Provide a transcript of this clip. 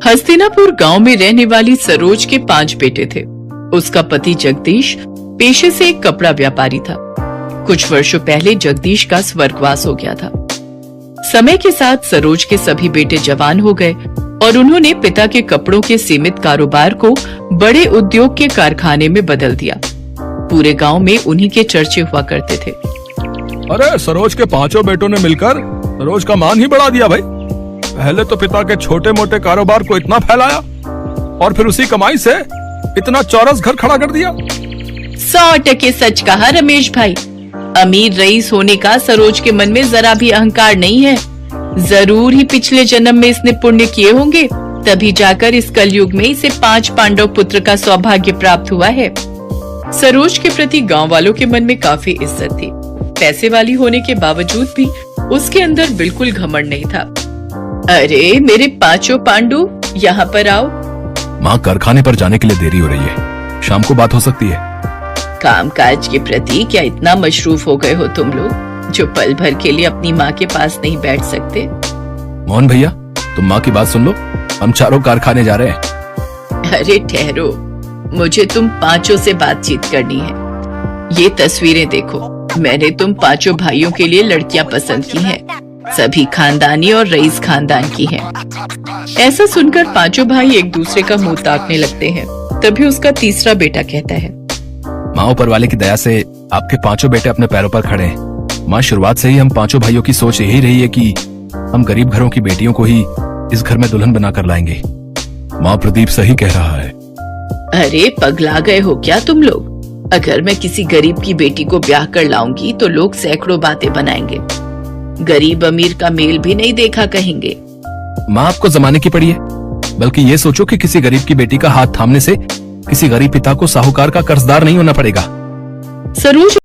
हस्तिनापुर गांव में रहने वाली सरोज के 5 बेटे थे। उसका पति जगदीश पेशे से एक कपड़ा व्यापारी था। कुछ वर्षों पहले जगदीश का स्वर्गवास हो गया था। समय के साथ सरोज के सभी बेटे जवान हो गए और उन्होंने पिता के कपड़ों के सीमित कारोबार को बड़े उद्योग के कारखाने में बदल दिया। पूरे गांव में उन्हीं के चर्चे हुआ करते थे। अरे सरोज के 5 बेटों ने मिलकर सरोज का मान ही बढ़ा दिया भाई। पहले तो पिता के छोटे मोटे कारोबार को इतना फैलाया और फिर उसी कमाई से इतना चौरस घर खड़ा कर दिया। 100% सच कहा रमेश भाई। अमीर रईस होने का सरोज के मन में जरा भी अहंकार नहीं है। जरूर ही पिछले जन्म में इसने पुण्य किए होंगे, तभी जाकर इस कलयुग में इसे 5 पांडव पुत्र का सौभाग्य प्राप्त हुआ है। सरोज के प्रति गांव वालों के मन में काफी इज्जत थी। पैसे वाली होने के बावजूद भी उसके अंदर बिल्कुल घमंड नहीं था। अरे मेरे 5 पांडु, यहाँ पर आओ। माँ, कारखाने पर जाने के लिए देरी हो रही है, शाम को बात हो सकती है। कामकाज के प्रति क्या इतना मशरूफ हो गए हो तुम लोग, जो पल भर के लिए अपनी माँ के पास नहीं बैठ सकते? मोहन भैया, तुम माँ की बात सुन लो, हम चारों कारखाने जा रहे हैं। अरे ठहरो, मुझे तुम 5 से बातचीत करनी है। ये तस्वीरें देखो, मैंने तुम 5 भाइयों के लिए लड़कियां पसंद की हैं। सभी खानदानी और रईस खानदान की हैं। ऐसा सुनकर 5 भाई एक दूसरे का मुंह ताकने लगते हैं। तभी उसका तीसरा बेटा कहता है, माँ, ऊपर वाले की दया से आपके 5 बेटे अपने पैरों पर खड़े हैं। माँ, शुरुआत से ही हम 5 भाइयों की सोच यही रही है कि हम गरीब घरों की बेटियों को ही इस घर में दुल्हन बनाकर लाएंगे। माँ, प्रदीप सही कह रहा है। अरे पगला गए हो क्या तुम लोग? अगर मैं किसी गरीब की बेटी को ब्याह कर लाऊंगी तो लोग सैकड़ों बातें बनाएंगे। गरीब अमीर का मेल भी नहीं देखा कहेंगे। माँ, आपको जमाने की पड़ी है, बल्कि ये सोचो कि किसी गरीब की बेटी का हाथ थामने से किसी गरीब पिता को साहूकार का कर्जदार नहीं होना पड़ेगा। सरोज